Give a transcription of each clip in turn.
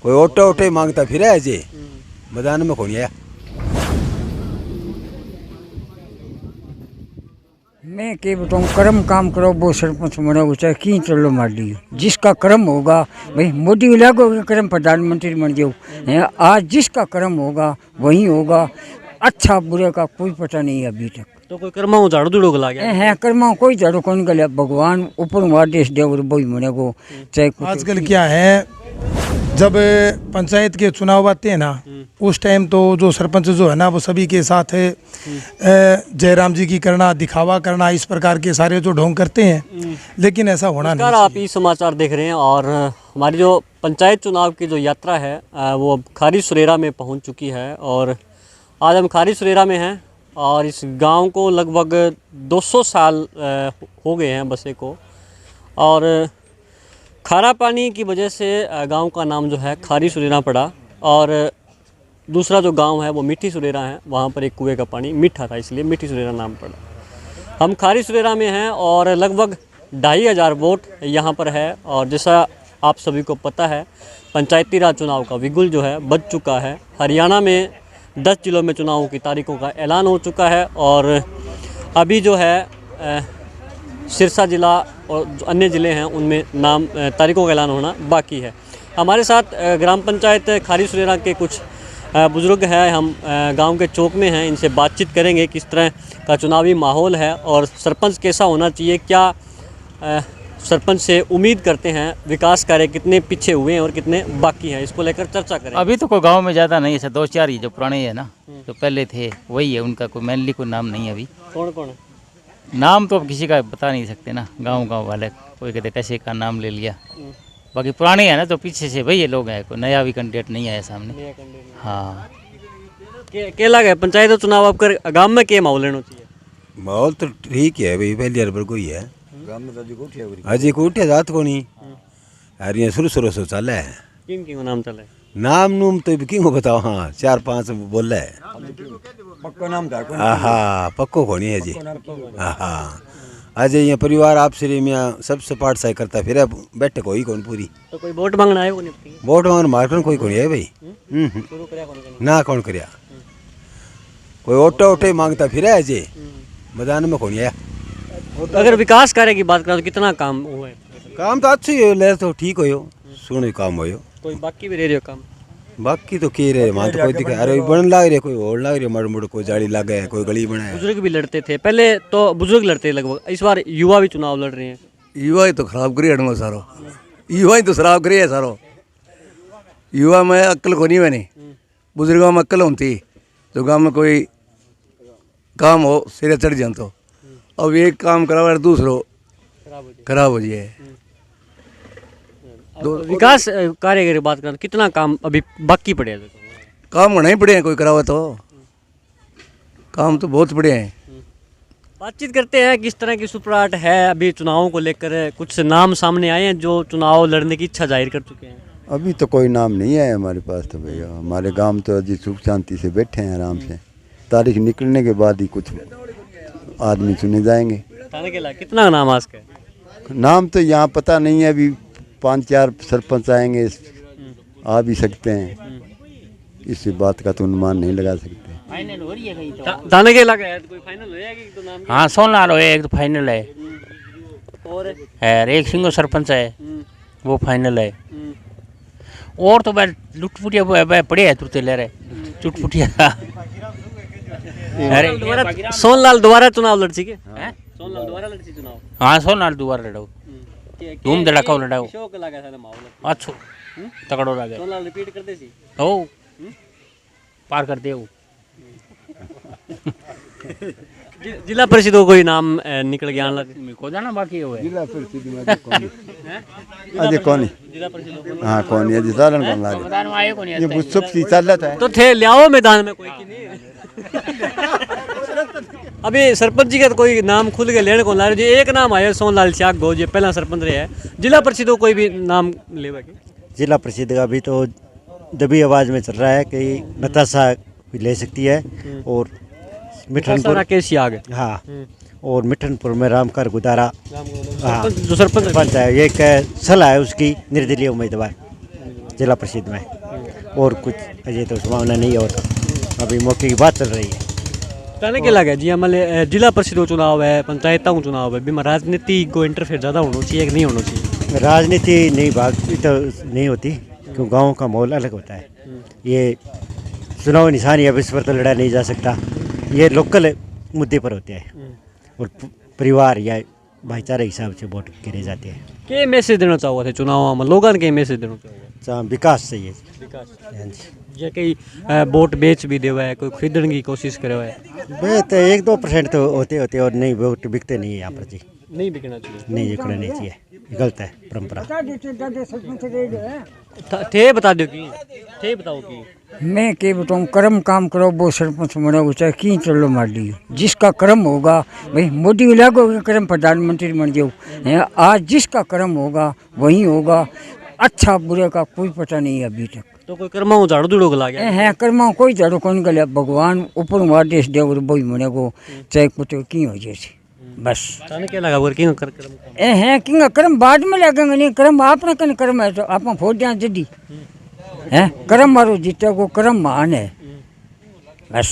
कोई ओटे ओटे मांगता फिर है जे मैदान में कौन आया। मैं क्या बताऊँ, कर्म काम करो वो सरपंच बना चाहे की चलो मार ली, जिसका कर्म होगा भाई मोदी लागो कर्म प्रधानमंत्री बन जाओ, आज जिसका कर्म होगा वही होगा। अच्छा बुरे का कोई पता नहीं है अभी तक। तो कोई कर्मा झाड़ू दूड़ो गला गया है कर्मा कोई झाड़ू कौन गया, भगवान ऊपर आदेश दे वही मनेगो चाहे। आजकल क्या है, जब पंचायत के चुनाव आते हैं ना उस टाइम तो जो सरपंच जो है ना वो सभी के साथ जयराम जी की करना, दिखावा करना, इस प्रकार के सारे जो ढोंग करते हैं, लेकिन ऐसा होना नहीं। आप ई समाचार देख रहे हैं और हमारी जो पंचायत चुनाव की जो यात्रा है वो अब खारी सुरेरा में पहुंच चुकी है। और आज हम खारी सुरेरा में हैं और इस गांव को लगभग 200 साल हो गए हैं बसे को। और खारा पानी की वजह से गांव का नाम जो है खारी सुरेरा पड़ा। और दूसरा जो गांव है वो मीठी सुरेरा है, वहाँ पर एक कुएं का पानी मीठा था इसलिए मीठी सुरेरा नाम पड़ा। हम खारी सुरेरा में हैं और लगभग 2500 वोट यहाँ पर है। और जैसा आप सभी को पता है पंचायती राज चुनाव का बिगुल जो है बज चुका है। हरियाणा में 10 जिलों में चुनावों की तारीखों का ऐलान हो चुका है और अभी जो है सिरसा जिला और जो अन्य ज़िले हैं उनमें नाम तारीखों का ऐलान होना बाकी है। हमारे साथ ग्राम पंचायत खारी सुरेरा के कुछ बुज़ुर्ग हैं। हम गांव के चौक में हैं, इनसे बातचीत करेंगे किस तरह का चुनावी माहौल है और सरपंच कैसा होना चाहिए, क्या सरपंच से उम्मीद करते हैं, विकास कार्य कितने पीछे हुए हैं और कितने बाकी हैं, इसको लेकर चर्चा करें। अभी तो कोई गांव में ज़्यादा नहीं है, 2-4 ही जो पुराने है ना, जो पहले थे वही है, उनका कोई मेनली कोई नाम नहीं है अभी। कौन कौन है? नाम तो अब किसी का बता नहीं सकते ना, गांव वाले कोई कहते कैसे का नाम ले लिया। बाकी पुराने है ना तो पीछे से वही ये लोग हैं, कोई नया भी कैंडिडेट नहीं आया सामने। हाँ क्या लगे पंचायत चुनाव आपका गाँव में क्या माहौल रहना चाहिए? माहौल तो ठीक है भाई, पहली बार कोई है अजी कोठे रात को नहीं यार, ये शुरू से चल है। किन किन नाम चले? नाम नूम तो क्यों बताओ, हाँ 4-5 बोल है। पक्का नाम था हाँ पक्को कोनी है जी। हाँ आज ये परिवार आपसे में सब सपाट सही करता फिर बैठे कोई कौन पूरी। तो कोई वोट मांगना है? वोट मांगना मार्कन कोई कोनी है भाई। ना कौन करया, कोई ओटे ओटे मांगता फिर है जे मैदान में कौन आया। अगर विकास कार्य की बात करें तो कितना काम हुआ है? काम तो अच्छी हो ले तो ठीक हो सुनो काम हो। कोई बाकी भी रह रही हो काम? बाकी तो के रहे वहाँ तो कोई दिखा, अरे बन लाग रहे, कोई और लाग रहे, माड़ मोड़ कोई जाली लग गए, कोई गली बनाए। बुजुर्ग भी लड़ते थे पहले तो, बुजुर्ग लड़ते लगभग, इस बार युवा भी चुनाव लड़ रहे हैं। युवा ही तो खराब करी हटूंगा सारो, युवा ही तो शराब करी है सारो। युवा में अक्ल को नहीं मैंने, बुजुर्गों में अक्ल होती तो गाँव में कोई काम हो सिरे चढ़ जाए तो। अब एक काम करा दूसरो खराब हो जाए। विकास कार्य की बात करें तो कितना काम अभी बाकी पड़े हैं? काम होना ही पड़े हैं, कोई करावा तो काम तो बहुत पड़े हैं। बातचीत करते हैं किस तरह की सुपराट है अभी चुनावों को लेकर। कुछ नाम सामने आए हैं जो चुनाव लड़ने की इच्छा जाहिर कर चुके हैं। अभी तो कोई नाम नहीं है हमारे पास तो भैया, हमारे गांव तो अभी सुख शांति से बैठे हैं आराम से। तारीख निकलने के बाद ही कुछ आदमी चुने जाएंगे। कितना नाम आज का? नाम तो यहाँ पता नहीं है, अभी 5-4 सरपंच आएंगे, आ भी सकते हैं, इस बात का तो अनुमान नहीं लगा सकते। फाइनल हो रही है कहीं तो दाने के लगा है, कोई फाइनल हो जाएगी तो नाम? हाँ सोनार हो एक तो फाइनल है और एक सिंगल सरपंच है वो फाइनल है। और तो लुटपुटिया पड़े है तुरते ले रहे चुटपुटिया। अरे सोनलाल दोबारा चुनाव लड़ सी के? सोनलाल दोबारा लड़ सी चुनाव? हाँ सोनार दोबारा लड़ाओ, धूम धड़ाका लड़ाओ। शौक लगा था माहौल अच्छो तगड़ो लगे। सोनलाल रिपीट कर दे सी ओ पार कर दे। जिला परिषद को कोई नाम निकल गया को जाना बाकी हुआ है। जिला परिषद में अजय कौन जिला परिषद हाँ कौन है सालन कौन लागे मैदान में आए को नहीं ये बुस्सुप सी चल रहा है तो थे लियाओ मैदान में कोई की नहीं। अभी सरपंच जी का तो कोई नाम खुल के लेने को ला रहे जी। एक नाम आया सोनलाल श्याग गो जी पहला सरपंच रहे हैं। जिला परिषद को कोई भी नाम ले? जिला परिषद का भी तो दबी आवाज़ में चल रहा है कि नताशा ले सकती है और मिठनपुर राकेश याग हाँ और मिठनपुर में रामकर गुदारा जो सरपंच है, ये सलाह है उसकी निर्दलीय उम्मीदवार जिला परिषद में, और कुछ अजय तो संभावना नहीं है, और अभी मौके की बात चल रही है। कहने के लगे जी मतलब जिला परिषद को चुनाव है, पंचायतों को चुनाव है, बीमा राजनीति को इंटरफेयर ज़्यादा होना चाहिए कि नहीं होना चाहिए? राजनीति नहीं भागती तो नहीं होती, क्यों गाँव का माहौल अलग होता है। ये चुनाव निशान या विश्व पर तो लड़ा नहीं जा सकता, ये लोकल मुद्दे पर होते हैं और परिवार या भाईचारे हिसाब से वोट गिरे जाते हैं। क्या मैसेज देना चाहोगे चुनाव में लोगों के मैसेज देना चाहोगे? जहाँ विकास चाहिए। विकास हाँ जी, ये कई वोट बेच भी देवा है, कोई खरीदने की कोशिश करे हुआ है? वे तो 1-2% तो होते और नहीं, वोट बिकते नहीं है यहाँ पर जी, नहीं बिकना चाहिए, नहीं बिकना नहीं चाहिए, गलत है परंपरा। थे बता दो कि थे बताओ कि मैं क्या बताऊँ, कर्म काम करो वो सरपंच बनो, चाहे की चलो मार लियो, जिसका कर्म होगा भाई मोदी को लागो कर्म प्रधानमंत्री बन जाओ। आज जिसका कर्म होगा वही होगा, अच्छा बुरे का कोई पता नहीं है अभी तक। तो कोई कर्मा झाड़ू धूड़ो को लागे है कर्मा कोई झाड़ू कौन गया, भगवान ऊपर आदेश दे वही मने को चाहे कुछ की हो जैसे बस। ताने क्या लगा बोल किंग कर कर्म है किंग कर्म बाद में लगेंगे, नहीं कर्म आपने कन कर्म है तो आप फोड़ दिया जदी है, कर्म मारो जीते को कर्म मान है बस।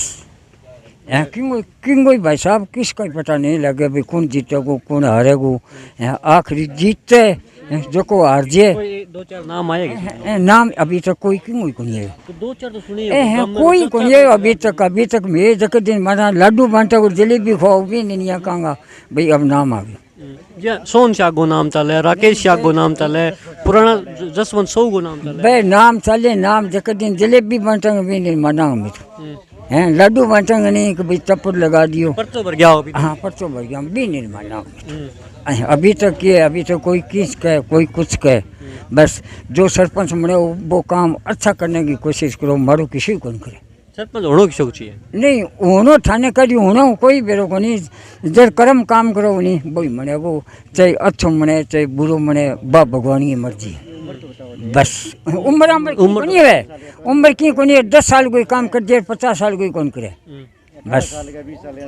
है किंग भाई साहब किसका पता नहीं लगे भाई कौन जीतेगो कौन हारेगो, आखिरी जीतते जो को हार जे। कोई 2-4 नाम आएगा? नाम अभी तक कोई क्यों को नहीं है, तो 2-4 तो सुनिए है कोई को नहीं है अभी तक मैं जक दिन माना लड्डू बांटा और जलेबी खाओ भी नहीं कहूँगा भाई अब नाम आ गया। या सोन शाह को नाम चले, राकेश शाह को नाम चले, पुराना जसवंत सौ को नाम चले, भाई नाम चले नाम जक दिन जलेबी बांटेंगे भी नहीं माना मैं तो हैं, लड्डू बांटेंगे नहीं कि भाई चप्पल लगा दियो, पर्चो भर गया हो अभी। हाँ पर्चो भर गया भी नहीं माना अभी तक ये, अभी तक कोई किस कहे कोई कुछ कहे, बस जो सरपंच बने वो काम अच्छा करने की कोशिश करो, मारो किसी को नहीं करे। सरपंच होना की शौक चाहिए नहीं होनो थाने करी होना कोई बेरो को नहीं, जब कर्म काम करो नहीं वही मने वो, चाहे अच्छो मने चाहे बुरो मने, बा भगवान की मर्जी है बस। उम्र नहीं है, उम्र की को नहीं, 10 साल कोई काम कर दिया 50 साल कोई कौन करे बस।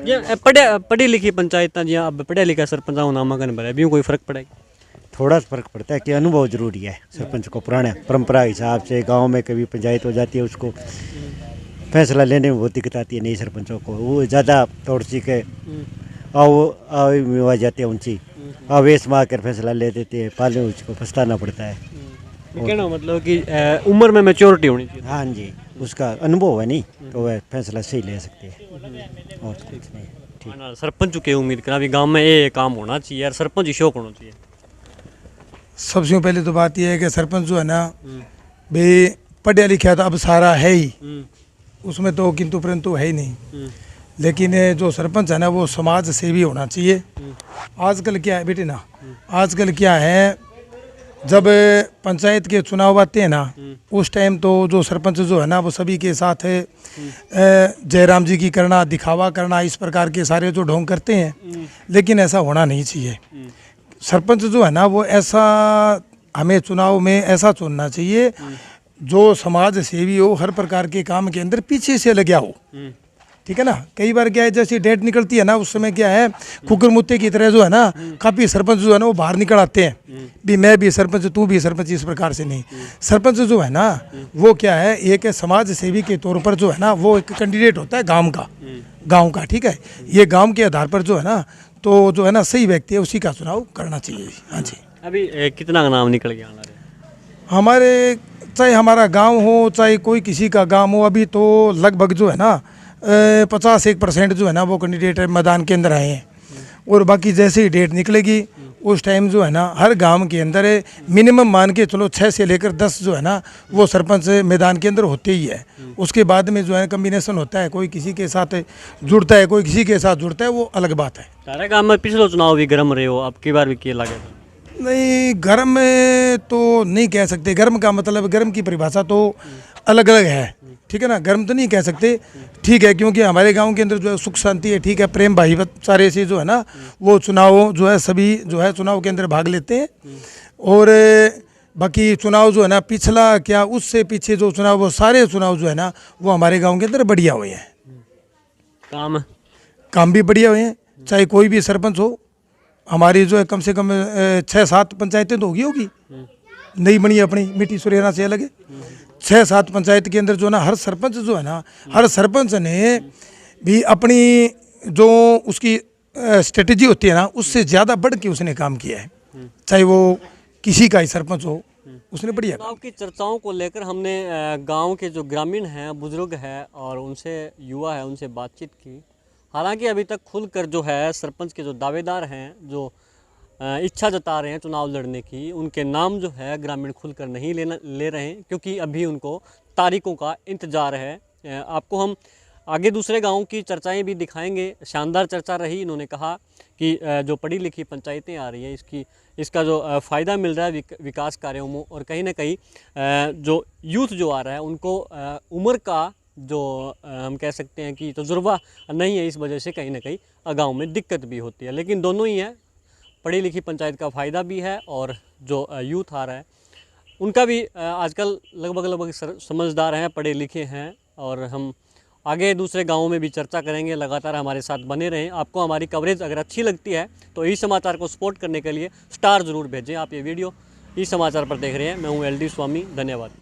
ये पढ़ी लिखी पंचायत जी अब पढ़े लिखा सरपंच नामांकन भरे भी कोई फर्क पड़ेगा? थोड़ा फर्क पड़ता है कि अनुभव जरूरी है सरपंच को, पुराने परंपरा हिसाब से गांव में कभी पंचायत हो जाती है उसको फैसला लेने में बहुत दिक्कत आती है, नई सरपंचों को वो ज़्यादा तोड़ सीखे आ जाते हैं उनकी आवेश में आकर फैसला ले देते हैं, पाले उसको पछताना पड़ता है। कहना मतलब कि उम्र में मैच्योरिटी होनी चाहिए। हाँ जी, उसका अनुभव है नहीं तो वह फैसला सही ले सकते हैं और कुछ नहीं। ठीक, सरपंच के उम्मीद करा भी गांव में ये काम होना चाहिए यार, सरपंच ही शौक होना चाहिए। सबसे पहले तो बात यह है कि सरपंच जो है ना भाई पढ़ा लिखा तो अब सारा है ही, उसमें तो किंतु परंतु है ही नहीं, लेकिन जो सरपंच है ना वो समाज सेवी होना चाहिए। आजकल क्या है बेटे ना, आजकल क्या है जब पंचायत के चुनाव आते हैं ना उस टाइम तो जो सरपंच जो है ना वो सभी के साथ जयराम जी की करना, दिखावा करना, इस प्रकार के सारे जो ढोंग करते हैं, लेकिन ऐसा होना नहीं चाहिए। सरपंच जो है ना वो ऐसा हमें चुनाव में ऐसा चुनना चाहिए जो समाज सेवी हो, हर प्रकार के काम के अंदर पीछे से लगा हो, ठीक है ना। कई बार क्या है जैसी डेट निकलती है ना उस समय क्या है कुकर मुत्ते की तरह जो है ना काफ़ी सरपंच जो है ना वो बाहर निकल आते हैं भी मैं भी सरपंच तू भी सरपंच, इस प्रकार से नहीं। सरपंच जो है ना वो क्या है एक समाज सेवी के तौर पर जो है ना वो एक कैंडिडेट होता है गाँव का, ठीक है। ये गाँव के आधार पर जो है ना तो जो है ना सही व्यक्ति है उसी का चुनाव करना चाहिए। हाँ जी। अभी कितना नाम निकल गया हमारे, चाहे हमारा गांव हो चाहे कोई किसी का गांव हो, अभी तो लगभग जो है ना 51% जो है ना वो कैंडिडेट मैदान के अंदर आए हैं, और बाकी जैसे ही डेट निकलेगी उस टाइम जो है ना हर गांव के अंदर मिनिमम मान के चलो 6 से लेकर 10 जो है ना वो सरपंच मैदान के अंदर होते ही है। उसके बाद में जो है कम्बिनेशन होता है, कोई किसी के साथ जुड़ता है कोई किसी के साथ जुड़ता है, वो अलग बात है। सारे गाँव में पिछले चुनाव भी गर्म रहे हो, अब की बार भी किए लगे? नहीं गर्म में तो नहीं कह सकते, गर्म का मतलब गर्म की परिभाषा तो अलग अलग है, ठीक है ना। गर्म तो नहीं कह सकते, ठीक है, क्योंकि हमारे गांव के अंदर जो है सुख शांति है, ठीक है, प्रेम भाई सारे से जो है ना वो चुनाव जो है सभी जो है चुनाव के अंदर भाग लेते हैं। और बाकी चुनाव जो है ना पिछला क्या उससे पीछे जो चुनाव वो सारे चुनाव जो है ना वो हमारे गाँव के अंदर बढ़िया हुए हैं, काम भी बढ़िया हुए हैं। चाहे कोई भी सरपंच हो, हमारी जो है कम से कम 6-7 पंचायतें तो होगी नई बनी है अपनी मिट्टी सुरेरा से अलग है। 6-7 पंचायत के अंदर जो ना हर सरपंच जो है ना, हर सरपंच ने भी अपनी जो उसकी स्ट्रेटजी होती है ना, उससे ज़्यादा बढ़ के उसने काम किया है, चाहे वो किसी का ही सरपंच हो, उसने बढ़िया चुनाव की चर्चाओं को लेकर हमने गांव के जो ग्रामीण हैं, बुजुर्ग हैं और उनसे युवा है, उनसे बातचीत की। हालांकि अभी तक खुलकर जो है सरपंच के जो दावेदार हैं, जो इच्छा जता रहे हैं चुनाव लड़ने की, उनके नाम जो है ग्रामीण खुलकर नहीं ले रहे हैं, क्योंकि अभी उनको तारीखों का इंतज़ार है। आपको हम आगे दूसरे गाँव की चर्चाएं भी दिखाएंगे। शानदार चर्चा रही। इन्होंने कहा कि जो पढ़ी लिखी पंचायतें आ रही हैं, इसका जो फ़ायदा मिल रहा है विकास कार्यों में, और कहीं ना कहीं जो यूथ जो आ रहा है उनको उम्र का जो हम कह सकते हैं कि तजुर्बा नहीं है, इस वजह से कहीं ना कहीं गांव में दिक्कत भी होती है। लेकिन दोनों ही है, पढ़ी लिखी पंचायत का फ़ायदा भी है और जो यूथ आ रहा है उनका भी आजकल लगभग समझदार हैं, पढ़े लिखे हैं। और हम आगे दूसरे गाँवों में भी चर्चा करेंगे। लगातार हमारे साथ बने रहें। आपको हमारी कवरेज अगर अच्छी लगती है तो ई समाचार को सपोर्ट करने के लिए स्टार ज़रूर भेजें। आप ये वीडियो ई समाचार पर देख रहे हैं। मैं हूँ LD स्वामी। धन्यवाद।